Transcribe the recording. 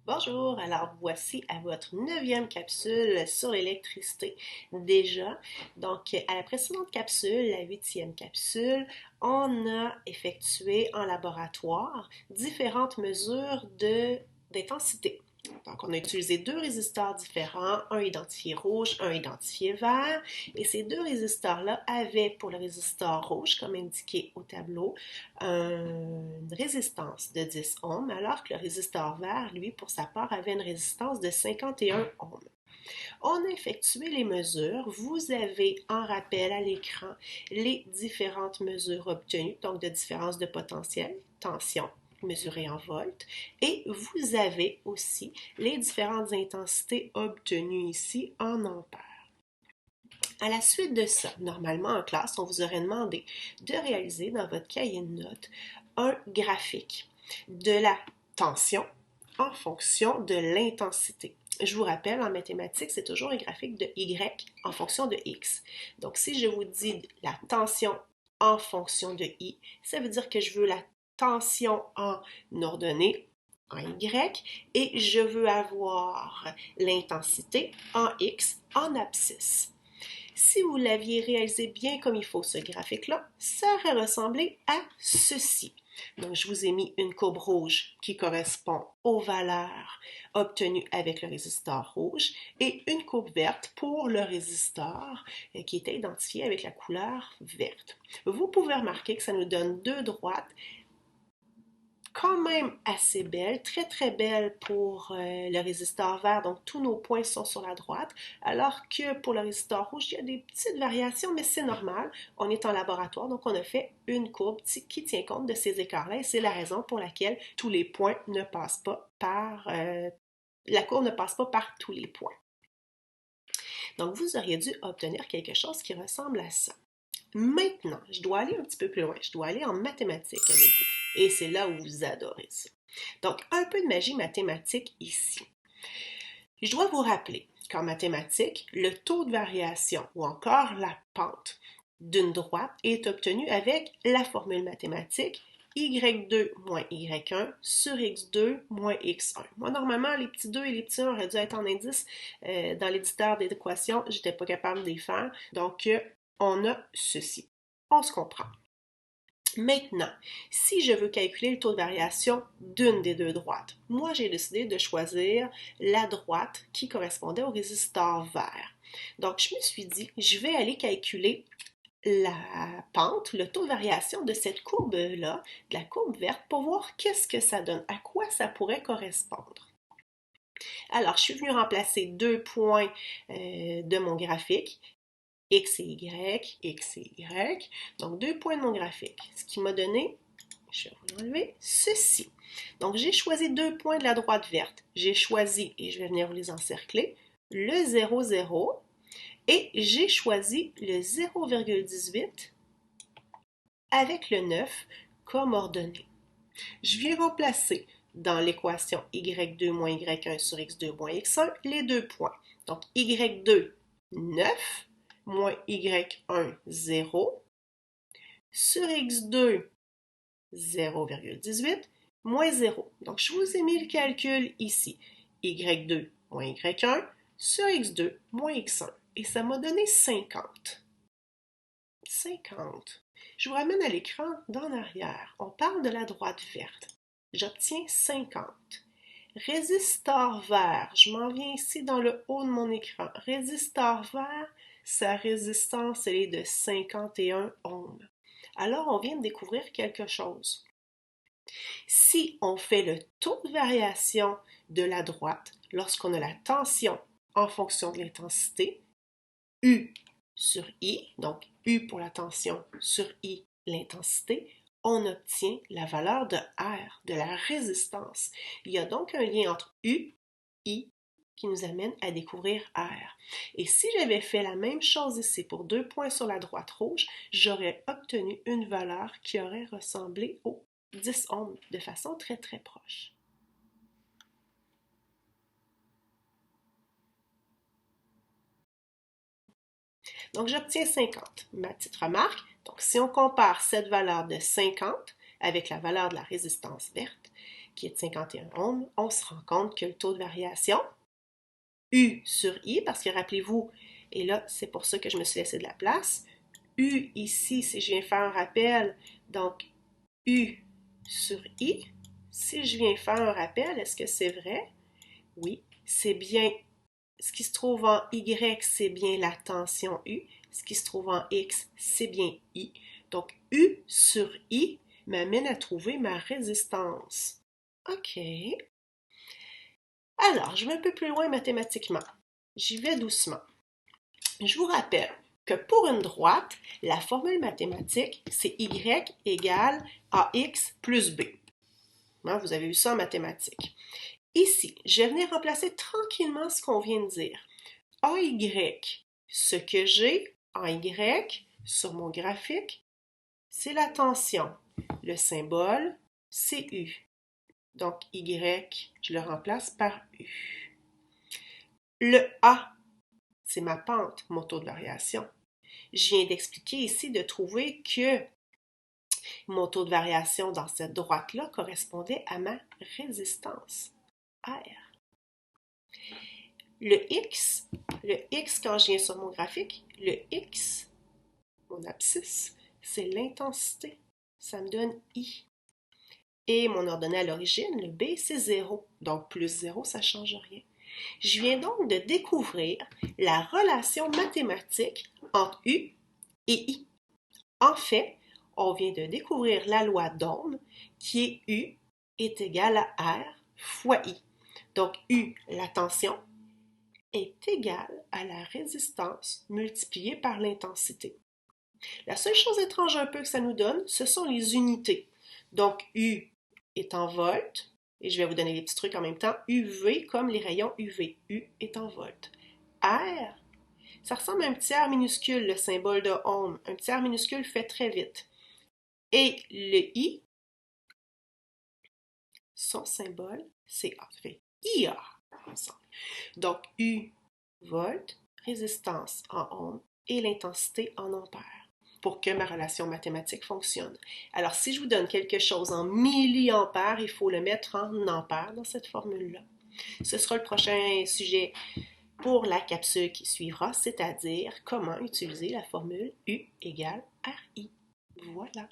Bonjour, alors voici à votre 9e capsule sur l'électricité déjà. Donc, à la précédente capsule, la 8e capsule, on a effectué en laboratoire différentes mesures d'intensité. Donc, on a utilisé deux résisteurs différents, un identifié rouge, un identifié vert, et ces deux résisteurs-là avaient pour le résisteur rouge, comme indiqué au tableau, une résistance de 10 ohms, alors que le résisteur vert, lui, pour sa part, avait une résistance de 51 ohms. On a effectué les mesures. Vous avez en rappel à l'écran les différentes mesures obtenues, donc de différence de potentiel, tension, mesurée en volts, et vous avez aussi les différentes intensités obtenues ici en ampères. À la suite de ça, normalement en classe, on vous aurait demandé de réaliser dans votre cahier de notes un graphique de la tension en fonction de l'intensité. Je vous rappelle, en mathématiques, c'est toujours un graphique de Y en fonction de X. Donc, si je vous dis la tension en fonction de I, ça veut dire que je veux la tension en ordonnée, en Y, et je veux avoir l'intensité en X, en abscisse. Si vous l'aviez réalisé bien comme il faut, ce graphique-là, ça aurait ressemblé à ceci. Donc, je vous ai mis une courbe rouge qui correspond aux valeurs obtenues avec le résisteur rouge et une courbe verte pour le résisteur qui était identifié avec la couleur verte. Vous pouvez remarquer que ça nous donne deux droites quand même assez belle, très très belle pour le résisteur vert, donc tous nos points sont sur la droite, alors que pour le résisteur rouge, il y a des petites variations, mais c'est normal, on est en laboratoire, donc on a fait une courbe qui tient compte de ces écarts-là, et c'est la raison pour laquelle tous les points ne passent pas par, la courbe ne passe pas par tous les points. Donc vous auriez dû obtenir quelque chose qui ressemble à ça. Maintenant, je dois aller un petit peu plus loin. Je dois aller en mathématiques avec vous. Et c'est là où vous adorez ça. Donc, un peu de magie mathématique ici. Je dois vous rappeler qu'en mathématiques, le taux de variation ou encore la pente d'une droite est obtenu avec la formule mathématique y2 moins y1 sur x2 moins x1. Moi, normalement, les petits 2 et les petits 1 auraient dû être en indice dans l'éditeur d'équations. Je n'étais pas capable de les faire. Donc, on a ceci. On se comprend. Maintenant, si je veux calculer le taux de variation d'une des deux droites, moi j'ai décidé de choisir la droite qui correspondait au résisteur vert. Donc je me suis dit, je vais aller calculer la pente, le taux de variation de cette courbe-là, de la courbe verte, pour voir qu'est-ce que ça donne, à quoi ça pourrait correspondre. Alors, je suis venue remplacer deux points de mon graphique, X et Y, X et Y. Donc, deux points de mon graphique. Ce qui m'a donné, je vais vous enlever, ceci. Donc, j'ai choisi deux points de la droite verte. J'ai choisi, et je vais venir vous les encercler, le 0, 0, et j'ai choisi le 0,18 avec le 9 comme ordonnée. Je viens remplacer dans l'équation y2 moins y1 sur x2 moins x1 les deux points. Donc, y2, 9, moins y1, 0, sur x2, 0,18, moins 0. Donc, je vous ai mis le calcul ici. y2 moins y1 sur x2 moins x1. Et ça m'a donné 50. 50. Je vous ramène à l'écran d'en arrière. On parle de la droite verte. J'obtiens 50. Résisteur vert, je m'en viens ici dans le haut de mon écran. Résisteur vert, sa résistance elle est de 51 ohms. Alors, on vient de découvrir quelque chose. Si on fait le taux de variation de la droite lorsqu'on a la tension en fonction de l'intensité, U sur I, donc U pour la tension sur I, l'intensité, on obtient la valeur de R, de la résistance. Il y a donc un lien entre U, I, qui nous amène à découvrir R. Et si j'avais fait la même chose ici pour deux points sur la droite rouge, j'aurais obtenu une valeur qui aurait ressemblé au 10 ohms de façon très très proche. Donc, j'obtiens 50. Ma petite remarque, donc si on compare cette valeur de 50 avec la valeur de la résistance verte, qui est de 51 ohms, on se rend compte que le taux de variation, U sur I, parce que rappelez-vous, et là, c'est pour ça que je me suis laissé de la place, U ici, si je viens faire un rappel, donc U sur I, si je viens faire un rappel, est-ce que c'est vrai? Oui, c'est bien. Ce qui se trouve en Y, c'est bien la tension U. Ce qui se trouve en X, c'est bien I. Donc, U sur I m'amène à trouver ma résistance. OK. Alors, je vais un peu plus loin mathématiquement. J'y vais doucement. Je vous rappelle que pour une droite, la formule mathématique, c'est Y égale AX plus B. Hein, vous avez vu ça en mathématiques. Ici, je vais venir remplacer tranquillement ce qu'on vient de dire. AY, ce que j'ai en Y sur mon graphique, c'est la tension. Le symbole, c'est U. Donc, Y, je le remplace par U. Le A, c'est ma pente, mon taux de variation. Je viens d'expliquer ici de trouver que mon taux de variation dans cette droite-là correspondait à ma résistance, R. Le X, quand je viens sur mon graphique, le X, mon abscisse, c'est l'intensité. Ça me donne I. Et mon ordonnée à l'origine, le B, c'est 0. Donc, plus 0, ça ne change rien. Je viens donc de découvrir la relation mathématique entre U et I. En fait, on vient de découvrir la loi d'Ohm qui est U est égal à R fois I. Donc, U, la tension, est égale à la résistance multipliée par l'intensité. La seule chose étrange un peu que ça nous donne, ce sont les unités. Donc, U est en volts, et je vais vous donner les petits trucs en même temps. UV comme les rayons UV. U est en volts. R, ça ressemble à un petit R minuscule, le symbole de Ohm. Un petit R minuscule fait très vite. Et le I, son symbole, c'est A. Ça fait IA ensemble. Donc, U, volts, résistance en ohm et l'intensité en ampères pour que ma relation mathématique fonctionne. Alors, si je vous donne quelque chose en milliampères, il faut le mettre en ampères dans cette formule-là. Ce sera le prochain sujet pour la capsule qui suivra, c'est-à-dire comment utiliser la formule U égale RI. Voilà.